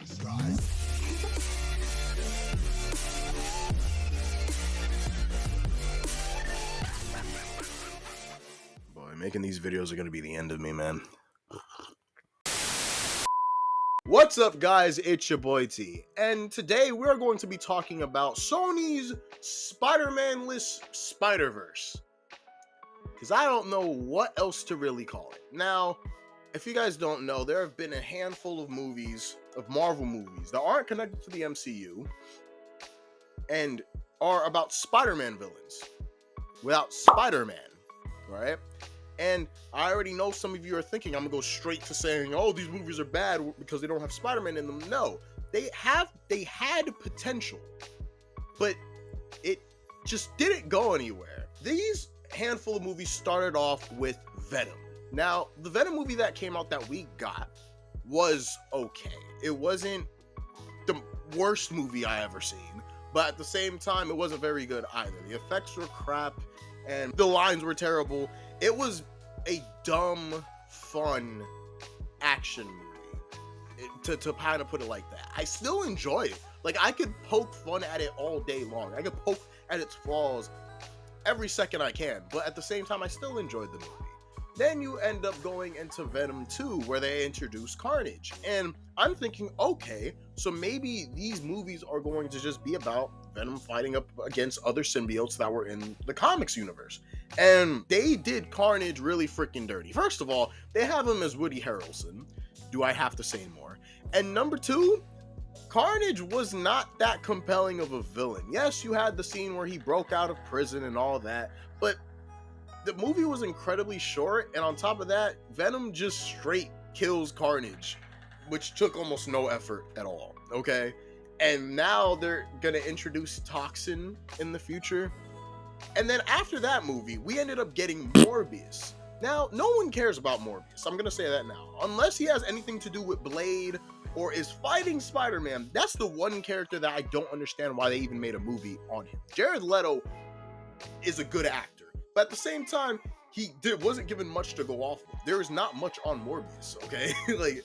Boy, making these videos are gonna be the end of me, man. What's up, guys? It's your boy T, and today we're going to be talking about Sony's Spider-Man-less Spider-Verse, because I don't know what else to really call it. Now, if you guys don't know, there have been a handful of movies, of Marvel movies, that aren't connected to the MCU, and are about Spider-Man villains, without Spider-Man, right? And I already know some of you are thinking I'm gonna go straight to saying, oh, these movies are bad because they don't have Spider-Man in them. No, they had potential, but it just didn't go anywhere. These handful of movies started off with Venom. Now, the Venom movie that came out that we got was okay. It wasn't the worst movie I ever seen, but at the same time, it wasn't very good either. The effects were crap, and the lines were terrible. It was a dumb, fun action movie, to kind of put it like that. I still enjoy it. Like, I could poke fun at it all day long. I could poke at its flaws every second I can, but at the same time, I still enjoyed the movie. Then you end up going into Venom 2, where they introduce Carnage. And I'm thinking, okay, so maybe these movies are going to just be about Venom fighting up against other symbiotes that were in the comics universe. And they did Carnage really freaking dirty. First of all, they have him as Woody Harrelson. Do I have to say more? And number two, Carnage was not that compelling of a villain. Yes, you had the scene where he broke out of prison and all that, but the movie was incredibly short, and on top of that, Venom just straight kills Carnage, which took almost no effort at all, okay? And now they're gonna introduce Toxin in the future. And then after that movie, we ended up getting Morbius. Now, no one cares about Morbius. I'm gonna say that now. Unless he has anything to do with Blade or is fighting Spider-Man. That's the one character that I don't understand why they even made a movie on him. Jared Leto is a good actor, but at the same time, wasn't given much to go off of. There is not much on Morbius, okay? Like,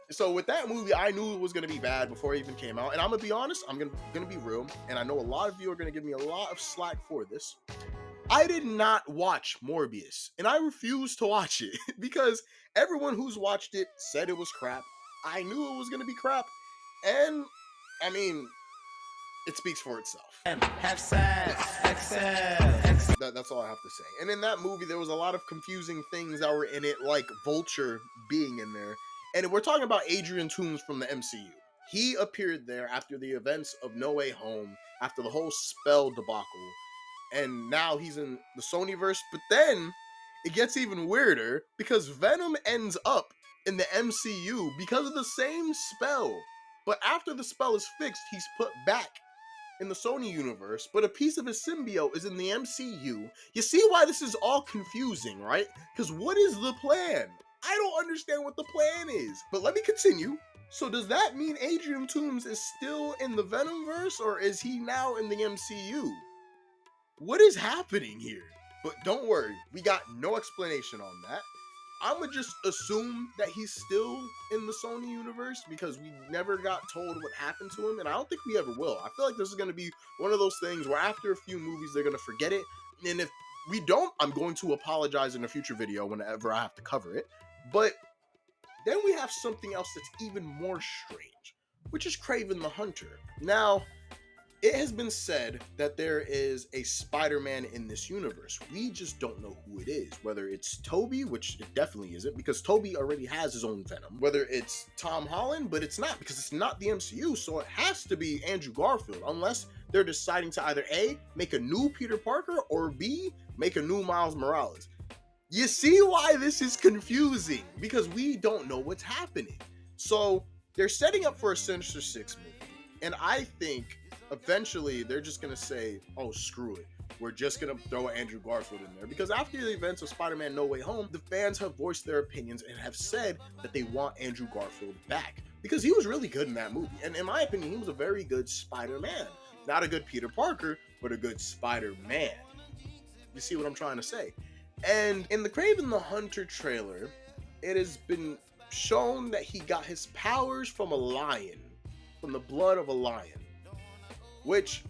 so with that movie, I knew it was going to be bad before it even came out. And I'm going to be honest, I'm going to be real, and I know a lot of you are going to give me a lot of slack for this. I did not watch Morbius, and I refused to watch it because everyone who's watched it said it was crap. I knew it was going to be crap, and I mean, it speaks for itself. Have sex, That's all I have to say. And in that movie, there was a lot of confusing things that were in it, like Vulture being in there. And we're talking about Adrian Toomes from the MCU. He appeared there after the events of No Way Home, after the whole spell debacle. And now he's in the Sonyverse. But then it gets even weirder because Venom ends up in the MCU because of the same spell. But after the spell is fixed, he's put back in the Sony universe, but a piece of his symbiote is in the MCU. You see why this is all confusing, right? Because what is the plan? I don't understand what the plan is. But let me continue. So does that mean Adrian Toomes is still in the Venomverse, or is he now in the MCU? What is happening here? But don't worry, we got no explanation on that. I'ma just assume that he's still in the Sony universe because we never got told what happened to him, and I don't think we ever will. I feel like this is going to be one of those things where after a few movies, they're going to forget it, and if we don't, I'm going to apologize in a future video whenever I have to cover it. But then we have something else that's even more strange, which is Kraven the Hunter. Now, it has been said that there is a Spider-Man in this universe. We just don't know who it is. Whether it's Toby, which it definitely isn't, because Toby already has his own Venom. Whether it's Tom Holland, but it's not, because it's not the MCU, so it has to be Andrew Garfield, unless they're deciding to either A, make a new Peter Parker, or B, make a new Miles Morales. You see why this is confusing, because we don't know what's happening. So, they're setting up for a Sinister Six movie, and I think eventually they're just gonna say, oh, screw it, we're just gonna throw Andrew Garfield in there, because after the events of Spider-Man No Way Home, the fans have voiced their opinions and have said that they want Andrew Garfield back because he was really good in that movie, and in my opinion, he was a very good Spider-Man. Not a good Peter Parker, but a good Spider-Man. You see what I'm trying to say? And in the Kraven the Hunter trailer, it has been shown that he got his powers from a lion. from the blood of a lion. Which,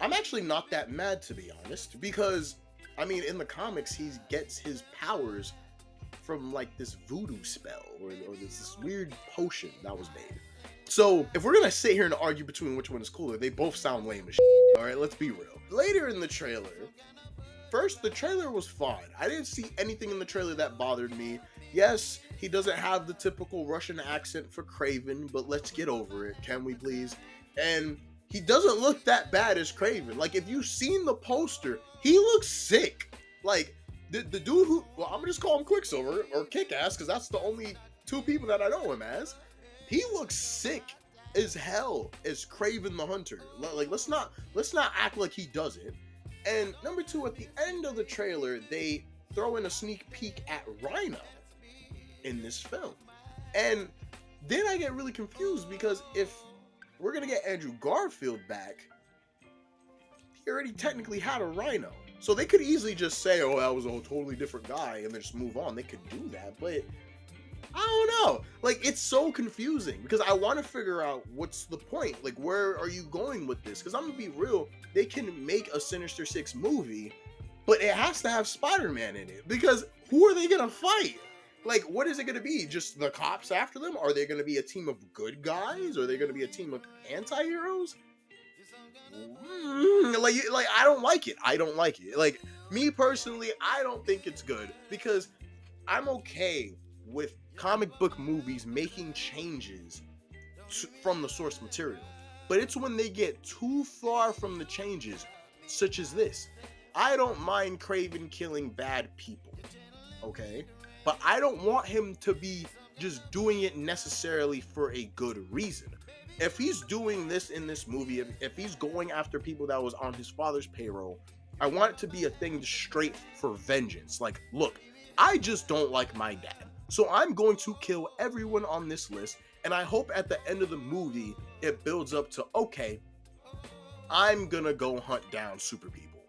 I'm actually not that mad, to be honest, because, I mean, in the comics, he gets his powers from, like, this voodoo spell, or this weird potion that was made. So, if we're gonna sit here and argue between which one is cooler, they both sound lame as shit. Alright, let's be real. Later in the trailer, first, the trailer was fine. I didn't see anything in the trailer that bothered me. Yes, he doesn't have the typical Russian accent for Kraven, but let's get over it, can we please? And he doesn't look that bad as Kraven. Like, if you've seen the poster, he looks sick. Like, the dude who, well, I'm gonna just call him Quicksilver, or Kick-Ass, because that's the only two people that I know him as. He looks sick as hell as Kraven the Hunter. Like, let's not act like he doesn't. And number two, at the end of the trailer, they throw in a sneak peek at Rhino in this film. And then I get really confused, because if we're gonna get Andrew Garfield back, he already technically had a Rhino. So they could easily just say, oh, that was a totally different guy, and then just move on. They could do that, but I don't know. Like, it's so confusing, because I want to figure out what's the point. Like, where are you going with this? Because I'm gonna be real, they can make a Sinister Six movie, but it has to have Spider-Man in it, because who are they gonna fight? Like, what is it gonna be? Just the cops after them? Are they gonna be a team of good guys? Are they gonna be a team of anti-heroes? Like, I don't like it. I don't like it. Like, me personally, I don't think it's good, because I'm okay with comic book movies making changes from the source material, but it's when they get too far from the changes, such as this. I don't mind Kraven killing bad people, okay, but I don't want him to be just doing it necessarily for a good reason. If he's doing this in this movie, if he's going after people that was on his father's payroll, I want it to be a thing straight for vengeance. Like, look, I just don't like my dad, so I'm going to kill everyone on this list, and I hope at the end of the movie, it builds up to, okay, I'm gonna go hunt down super people.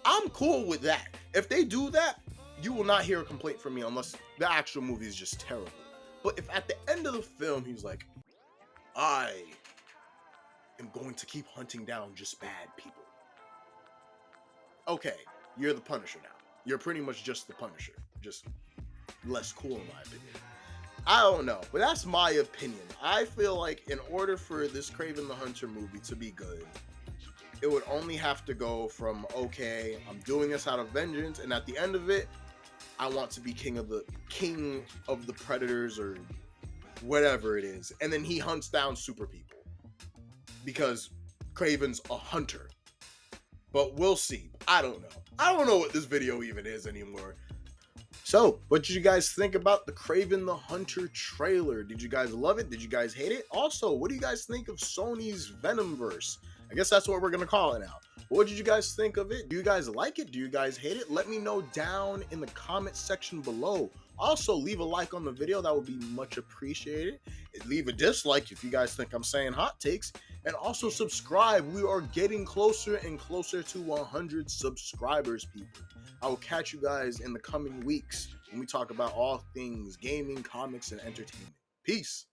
I'm cool with that. If they do that, you will not hear a complaint from me unless the actual movie is just terrible. But if at the end of the film, he's like, I am going to keep hunting down just bad people. Okay, you're the Punisher now. You're pretty much just the Punisher. Just less cool, in my opinion. I don't know, but that's my opinion. I feel like in order for this Kraven the Hunter movie to be good, it would only have to go from, okay, I'm doing this out of vengeance, and at the end of it, I want to be king of the predators, or whatever it is, and then he hunts down super people because Kraven's a hunter. But we'll see. I don't know what this video even is anymore. So, what did you guys think about the Kraven the Hunter trailer? Did you guys love it? Did you guys hate it? Also, what do you guys think of Sony's Venomverse? I guess that's what we're gonna call it now. What did you guys think of it? Do you guys like it? Do you guys hate it? Let me know down in the comment section below. Also, leave a like on the video. That would be much appreciated. Leave a dislike if you guys think I'm saying hot takes. And also subscribe. We are getting closer and closer to 100 subscribers, people. I will catch you guys in the coming weeks when we talk about all things gaming, comics, and entertainment. Peace.